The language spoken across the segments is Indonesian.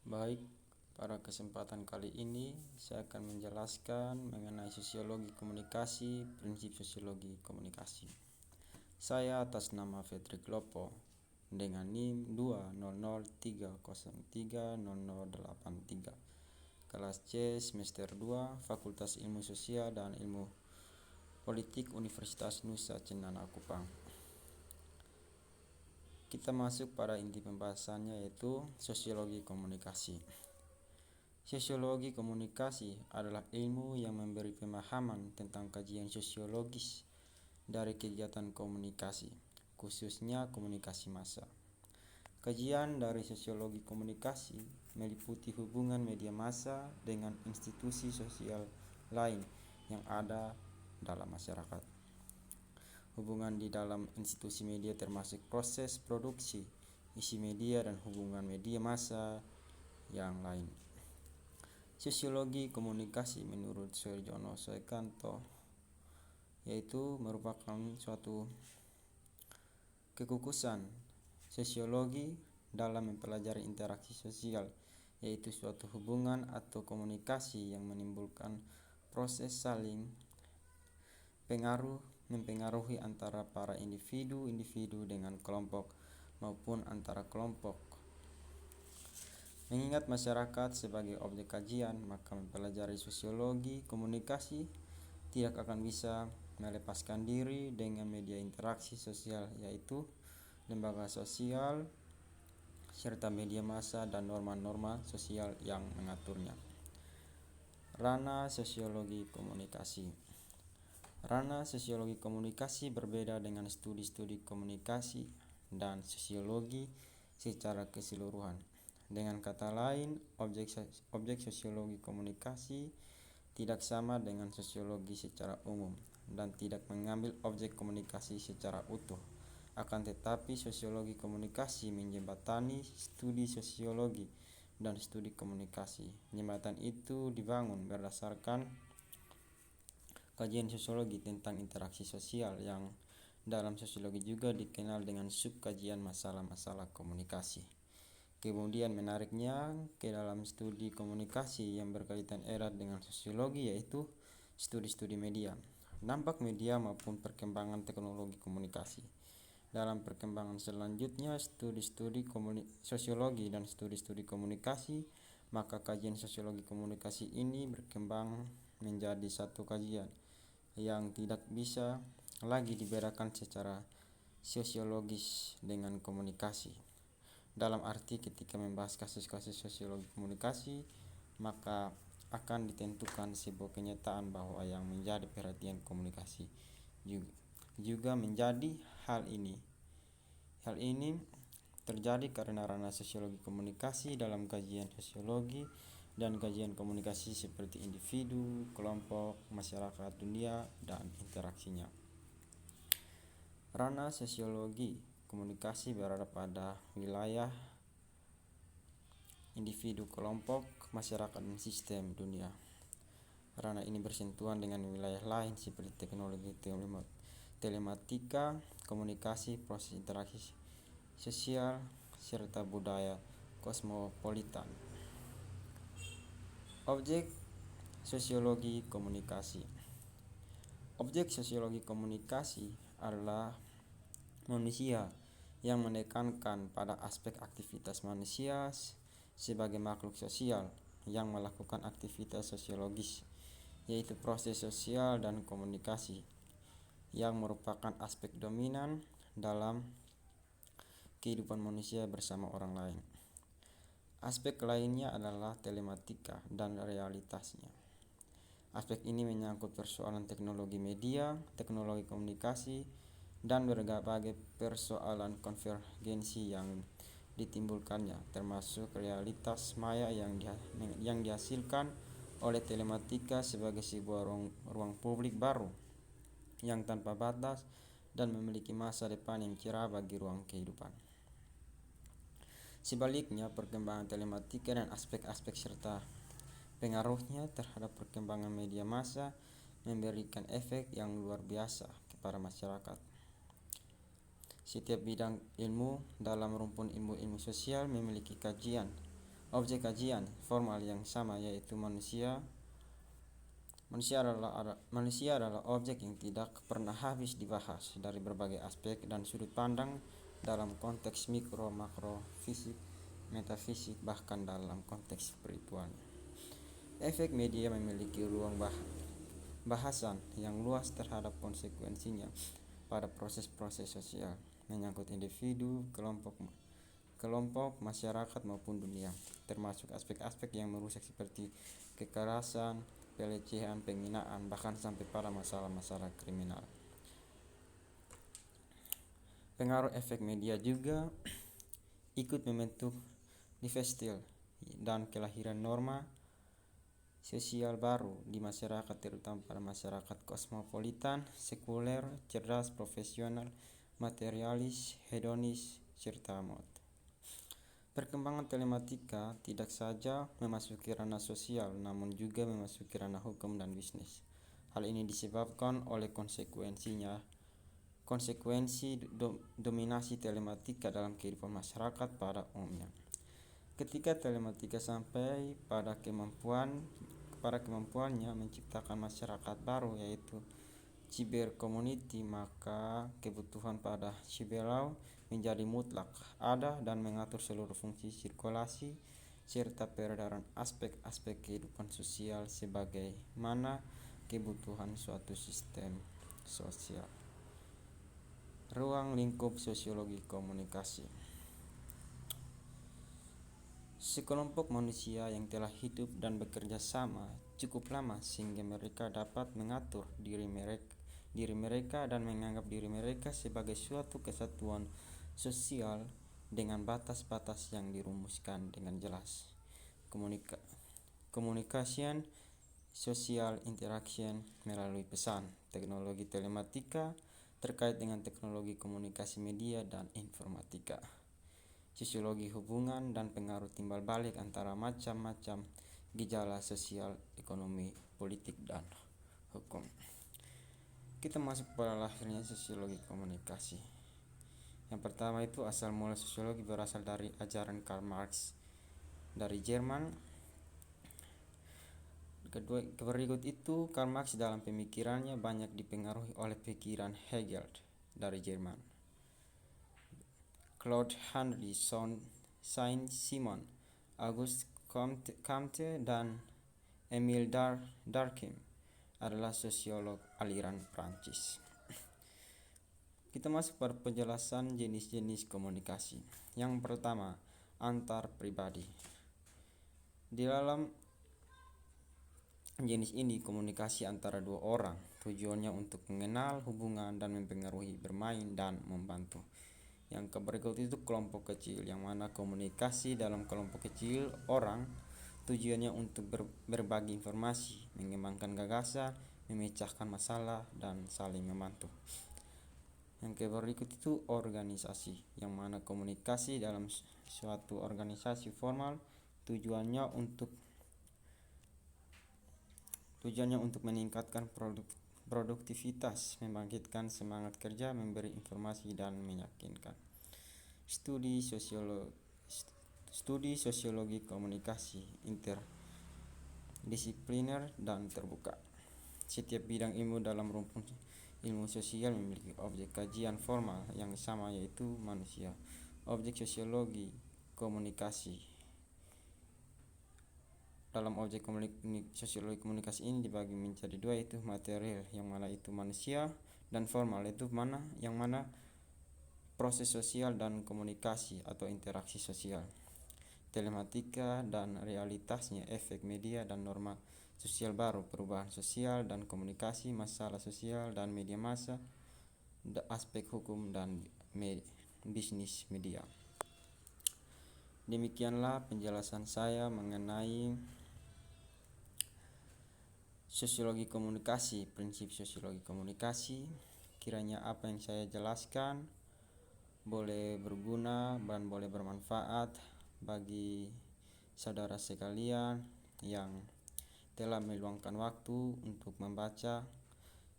Baik, pada kesempatan kali ini saya akan menjelaskan mengenai sosiologi komunikasi, prinsip sosiologi komunikasi. Saya atas nama Fredrik Lopo dengan NIM 20030300083, kelas C semester 2, Fakultas Ilmu Sosial dan Ilmu Politik Universitas Nusa Cendana Kupang. Kita masuk pada inti pembahasannya, yaitu sosiologi komunikasi. Sosiologi komunikasi adalah ilmu yang memberi pemahaman tentang kajian sosiologis dari kegiatan komunikasi, khususnya komunikasi massa. Kajian dari sosiologi komunikasi meliputi hubungan media massa dengan institusi sosial lain yang ada dalam masyarakat. Hubungan di dalam institusi media termasuk proses produksi, isi media, dan hubungan media massa yang lain. Sosiologi komunikasi menurut Soejono Soekanto yaitu merupakan suatu kekhususan sosiologi dalam mempelajari interaksi sosial, yaitu suatu hubungan atau komunikasi yang menimbulkan proses saling mempengaruhi antara para individu dengan kelompok maupun antara kelompok. Mengingat masyarakat sebagai objek kajian, maka mempelajari sosiologi komunikasi tidak akan bisa melepaskan diri dengan media interaksi sosial, yaitu lembaga sosial serta media massa dan norma-norma sosial yang mengaturnya. Ranah sosiologi komunikasi. Ranah sosiologi komunikasi berbeda dengan studi-studi komunikasi dan sosiologi secara keseluruhan. Dengan kata lain, objek sosiologi komunikasi tidak sama dengan sosiologi secara umum dan tidak mengambil objek komunikasi secara utuh. Akan tetapi, sosiologi komunikasi menjembatani studi sosiologi dan studi komunikasi. Jembatan itu dibangun berdasarkan kajian sosiologi tentang interaksi sosial yang dalam sosiologi juga dikenal dengan subkajian masalah-masalah komunikasi. Kemudian menariknya ke dalam studi komunikasi yang berkaitan erat dengan sosiologi, yaitu studi-studi media, dampak media maupun perkembangan teknologi komunikasi. Dalam perkembangan selanjutnya studi-studi sosiologi dan studi-studi komunikasi, maka kajian sosiologi komunikasi ini berkembang menjadi satu kajian yang tidak bisa lagi dibedakan secara sosiologis dengan komunikasi. Dalam arti ketika membahas kasus-kasus sosiologi komunikasi, maka akan ditentukan sebuah kenyataan bahwa yang menjadi perhatian komunikasi juga menjadi hal ini. Hal ini terjadi karena ranah sosiologi komunikasi dalam kajian sosiologi dan kajian komunikasi seperti individu, kelompok, masyarakat, dunia, dan interaksinya. Ranah sosiologi komunikasi berada pada wilayah individu, kelompok, masyarakat, dan sistem dunia. Ranah ini bersentuhan dengan wilayah lain seperti teknologi, telematika, komunikasi, proses interaksi sosial, serta budaya kosmopolitan. Objek sosiologi komunikasi. Objek sosiologi komunikasi adalah manusia yang menekankan pada aspek aktivitas manusia sebagai makhluk sosial yang melakukan aktivitas sosiologis, yaitu proses sosial dan komunikasi, yang merupakan aspek dominan dalam kehidupan manusia bersama orang lain. Aspek lainnya adalah telematika dan realitasnya. Aspek ini menyangkut persoalan teknologi media, teknologi komunikasi, dan berbagai persoalan konvergensi yang ditimbulkannya, termasuk realitas maya yang dihasilkan oleh telematika sebagai sebuah ruang publik baru yang tanpa batas dan memiliki masa depan yang cerah bagi ruang kehidupan. Sebaliknya, perkembangan telematika dan aspek-aspek serta pengaruhnya terhadap perkembangan media massa memberikan efek yang luar biasa kepada masyarakat. Setiap bidang ilmu dalam rumpun ilmu-ilmu sosial memiliki kajian Objek kajian formal yang sama yaitu manusia. Manusia adalah objek yang tidak pernah habis dibahas dari berbagai aspek dan sudut pandang dalam konteks mikro, makro, fisik, metafisik, bahkan dalam konteks spiritualnya. Efek media memiliki ruang bahasan yang luas terhadap konsekuensinya pada proses-proses sosial, menyangkut individu, kelompok, masyarakat maupun dunia, termasuk aspek-aspek yang merusak seperti kekerasan, pelecehan, penghinaan, bahkan sampai pada masalah-masalah kriminal. Pengaruh efek media juga ikut membentuk lifestyle dan kelahiran norma sosial baru di masyarakat, terutama pada masyarakat kosmopolitan, sekuler, cerdas, profesional, materialis, hedonis, serta mod. Perkembangan telematika tidak saja memasuki ranah sosial, namun juga memasuki ranah hukum dan bisnis. Hal ini disebabkan oleh konsekuensi dominasi telematika dalam kehidupan masyarakat pada umumnya. Ketika telematika sampai pada kemampuannya menciptakan masyarakat baru, yaitu cyber community, maka kebutuhan pada cyberlaw menjadi mutlak ada dan mengatur seluruh fungsi sirkulasi serta peredaran aspek-aspek kehidupan sosial sebagaimana kebutuhan suatu sistem sosial. Ruang lingkup sosiologi komunikasi. Sekelompok manusia yang telah hidup dan bekerja sama cukup lama sehingga mereka dapat mengatur diri mereka dan menganggap diri mereka sebagai suatu kesatuan sosial dengan batas-batas yang dirumuskan dengan jelas. Communication social interaction melalui pesan. Teknologi telematika terkait dengan teknologi komunikasi media dan informatika. Sosiologi hubungan dan pengaruh timbal balik antara macam-macam gejala sosial, ekonomi, politik, dan hukum. Kita masuk pada lahirnya sosiologi komunikasi. Yang pertama itu asal mula sosiologi berasal dari ajaran Karl Marx dari Jerman. Berikut itu Karl Marx dalam pemikirannya banyak dipengaruhi oleh pikiran Hegel dari Jerman, Claude Henry Saint-Simon, Auguste Comte, dan Émile Durkheim adalah sosiolog aliran Prancis. Kita masuk pada penjelasan jenis-jenis komunikasi. Yang pertama, antar pribadi. Di dalam jenis ini komunikasi antara dua orang, tujuannya untuk mengenal, hubungan, dan mempengaruhi, bermain, dan membantu. Yang berikut itu kelompok kecil, yang mana komunikasi dalam kelompok kecil orang tujuannya untuk berbagi informasi, mengembangkan gagasan, memecahkan masalah, dan saling membantu. Yang berikut itu organisasi, yang mana komunikasi dalam suatu organisasi formal tujuannya untuk meningkatkan produktivitas, membangkitkan semangat kerja, memberi informasi, dan meyakinkan. Studi sosiologi komunikasi interdisipliner dan terbuka. Setiap bidang ilmu dalam rumpun ilmu sosial memiliki objek kajian formal yang sama yaitu manusia. Objek sosiologi komunikasi. Dalam objek sosiologi komunikasi ini dibagi menjadi dua, yaitu material yang mana itu manusia, dan formal itu yang mana proses sosial dan komunikasi atau interaksi sosial. Telematika dan realitasnya, efek media dan norma sosial baru, perubahan sosial dan komunikasi, masalah sosial dan media massa, aspek hukum dan bisnis media. Demikianlah penjelasan saya mengenai sosiologi komunikasi, prinsip sosiologi komunikasi. Kiranya apa yang saya jelaskan boleh berguna dan boleh bermanfaat bagi saudara sekalian yang telah meluangkan waktu untuk membaca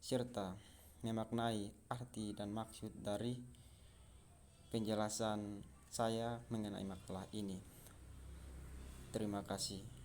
serta memaknai arti dan maksud dari penjelasan saya mengenai makalah ini. Terima kasih.